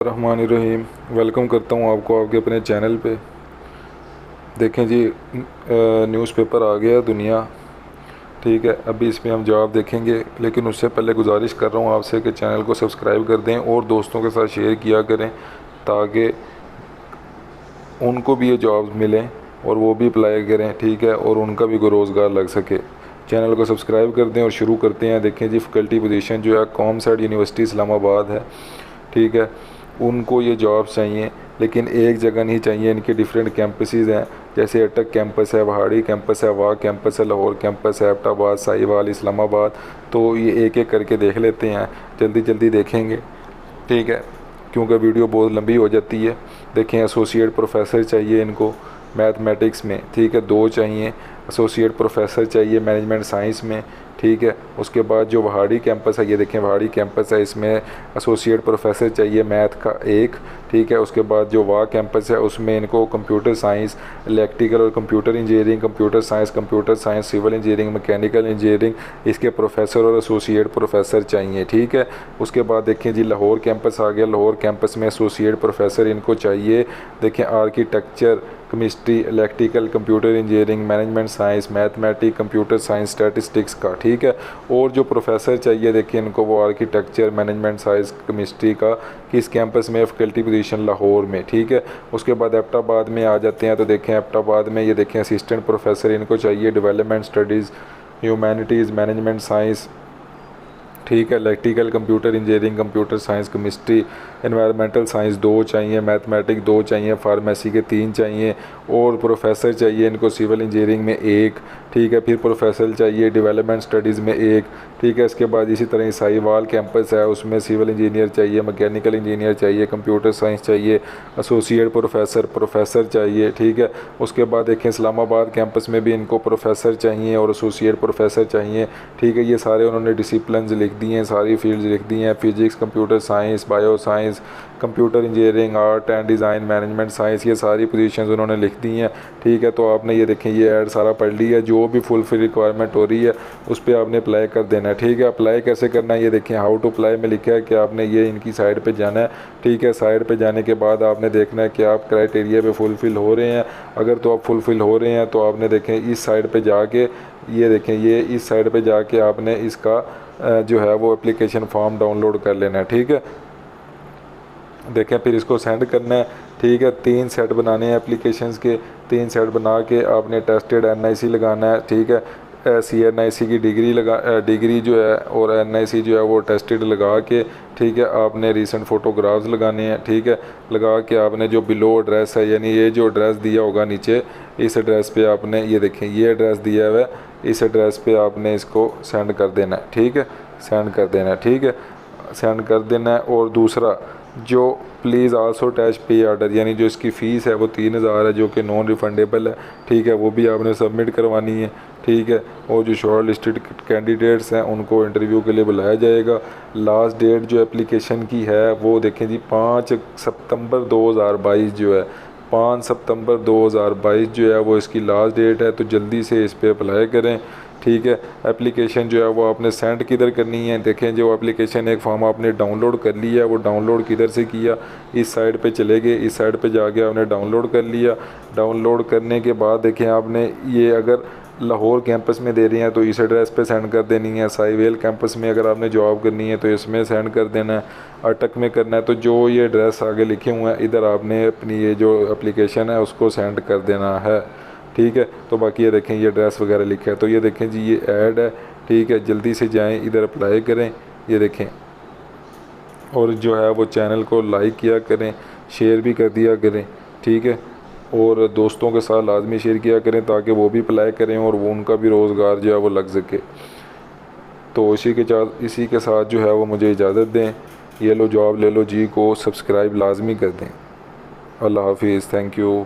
रहमानिर्रहीम। Welcome करता हूँ आपको आपके अपने चैनल पे। देखें जी, न्यूज़पेपर आ गया दुनिया, ठीक है। अभी इसमें हम जवाब देखेंगे, लेकिन उससे पहले गुजारिश कर रहा हूँ आपसे कि चैनल को सब्सक्राइब कर दें और दोस्तों के साथ शेयर किया करें, ताकि उनको भी ये जॉब्स मिलें और वो भी अप्लाई करें, ठीक है, और उनका भी कोई रोज़गार लग सके। चैनल को सब्सक्राइब कर दें और शुरू करते हैं। देखें जी, फैकल्टी पोजीशन जो है कॉमसैट यूनिवर्सिटी इस्लामाबाद है, ठीक है। उनको ये जॉब्स चाहिए, लेकिन एक जगह नहीं चाहिए, इनके डिफरेंट कैंपसेस हैं। जैसे अटक कैंपस है, वहाड़ी कैंपस है, वाह कैंपस है, लाहौर कैंपस है, एबटाबाद, साहिवाल, इस्लामाबाद। तो ये एक एक करके देख लेते हैं, जल्दी जल्दी देखेंगे, ठीक है, क्योंकि वीडियो बहुत लंबी हो जाती है। देखें, एसोसिएट प्रोफेसर चाहिए इनको मैथमेटिक्स में, ठीक है, 2 चाहिए। एसोसिएट प्रोफेसर चाहिए मैनेजमेंट साइंस में, ठीक है। उसके बाद जो वहाड़ी कैंपस है, ये देखें वहाड़ी कैंपस है, इसमें एसोसिएट प्रोफेसर चाहिए मैथ का 1, ठीक है। उसके बाद जो वाह कैंपस है उसमें इनको कंप्यूटर साइंस, इलेक्ट्रिकल और computer engineering, computer science, civil engineering, mechanical engineering, इसके प्रोफेसर और एसोसिएट प्रोफेसर चाहिए, ठीक है। उसके बाद देखें जी, लाहौर कैंपस आ गया। लाहौर कैंपस में एसोसिएट प्रोफेसर इनको चाहिए। देखें, architecture, chemistry, electrical, computer engineering, management science, mathematics, computer science, statistics का, ठीक है। और जो प्रोफेसर चाहिए देखिए इनको, वो आर्किटेक्चर, मैनेजमेंट साइंस, केमिस्ट्री का, किस कैंपस में, फैकल्टी पोजीशन लाहौर में, ठीक है। उसके बाद एबटाबाद में आ जाते हैं। तो देखें एबटाबाद में ये देखें असिस्टेंट प्रोफेसर इनको चाहिए development studies, humanities, management science, ठीक है। Electrical, computer engineering, computer science, chemistry, environmental science 2 चाहिए, मैथमेटिक्स 2 चाहिए, फार्मेसी के 3 चाहिए। और प्रोफेसर चाहिए इनको सिविल इंजीनियरिंग में 1, ठीक है। फिर प्रोफेसर चाहिए डेवलपमेंट स्टडीज़ में 1, ठीक है। इसके बाद इसी तरह साहिवाल कैंपस है, उसमें सिविल इंजीनियर चाहिए, मैकेनिकल इंजीनियर चाहिए, कंप्यूटर साइंस चाहिए, एसोसिएट प्रोफेसर चाहिए, ठीक है। उसके बाद देखें इस्लामाबाद कैंपस में भी इनको प्रोफेसर चाहिए और एसोसिएट प्रोफेसर चाहिए, ठीक है। ये सारे उन्होंने डिसिप्लिन लिख दिए हैं, सारी फील्ड्स लिख दी हैं, physics, computer science, bio science, computer engineering, art and design, management science, ये सारी पोजीशंस उन्होंने लिख दी हैं, ठीक है। तो आपने ये देखें ये ऐड सारा पढ़ लिया, जो भी फुलफिल रिक्वायरमेंट हो रही है उस पर आपने अप्लाई कर देना है, ठीक है। अप्लाई कैसे करना है ये देखें, हाउ टू अप्लाई में लिखा है कि आपने ये इनकी साइट पे जाना है, ठीक है। साइट पे जाने के बाद आपने देखना है कि आप क्राइटेरिया पे फुलफ़िल हो रहे हैं। अगर तो आप फुलफ़िल हो रहे हैं तो आपने देखें इस साइट पे जाके, ये देखें ये इस साइट पे जाके आपने इसका जो है वो एप्लीकेशन फॉर्म डाउनलोड कर लेना है, ठीक है। देखें फिर इसको सेंड करना है, ठीक है। 3 सेट बनाने हैं एप्लीकेशंस के, 3 सेट बना के आपने टेस्टेड NIC लगाना है, ठीक है। CNIC की डिग्री जो है और NIC जो है वो टेस्टेड लगा के, ठीक है। आपने रीसेंट फ़ोटोग्राफ्स लगाने हैं, ठीक है। लगा के आपने जो बिलो एड्रेस है, यानी ये जो एड्रेस दिया होगा नीचे, इस एड्रेस पे आपने ये देखें ये एड्रेस दिया हुआ है, इस एड्रेस पे आपने इसको सेंड कर देना है, ठीक है। सेंड कर देना है, ठीक है, सेंड कर देना है। और दूसरा जो प्लीज़ आल्सो अटैच पे आर्डर, यानी जो इसकी फ़ीस है वो 3000 है, जो कि नॉन रिफंडेबल है, ठीक है। वो भी आपने सबमिट करवानी है, ठीक है। और जो शॉर्ट लिस्टेड कैंडिडेट्स हैं उनको इंटरव्यू के लिए बुलाया जाएगा। लास्ट डेट जो एप्लीकेशन की है वो देखें जी 5 सितंबर 2022 जो है, 5 सितंबर 2022 जो है वो इसकी लास्ट डेट है। तो जल्दी से इस पर अप्लाई करें, ठीक है। एप्लीकेशन जो है वो आपने सेंड किधर करनी है, देखें जो एप्लीकेशन एक फॉर्म आपने डाउनलोड कर लिया है वो डाउनलोड किधर से किया, इस साइड पे चले गए, इस साइड पे जाके आपने डाउनलोड कर लिया। डाउनलोड करने के बाद देखें आपने ये अगर लाहौर कैंपस में दे रही हैं तो इस एड्रेस पे सेंड कर देनी है। साहिवाल कैंपस में अगर आपने जॉब करनी है तो इसमें सेंड कर देना है। अटक में करना है तो जो ये एड्रेस आगे लिखे हुए हैं इधर आपने अपनी ये जो एप्लीकेशन है उसको सेंड कर देना है, ठीक है। तो बाकी ये देखें ये एड्रेस वगैरह लिखा है। तो ये देखें जी ये ऐड है, ठीक है। जल्दी से जाएं इधर अप्लाई करें, ये देखें। और जो है वो चैनल को लाइक किया करें, शेयर भी कर दिया करें, ठीक है। और दोस्तों के साथ लाजमी शेयर किया करें ताकि वो भी अप्लाई करें और वो उनका भी रोज़गार जो है वो लग सके। तो इसी के साथ जो है वो मुझे इजाज़त दें। ये लो जॉब ले लो जी को सब्सक्राइब लाजमी कर दें। अल्लाह हाफिज़, थैंक यू।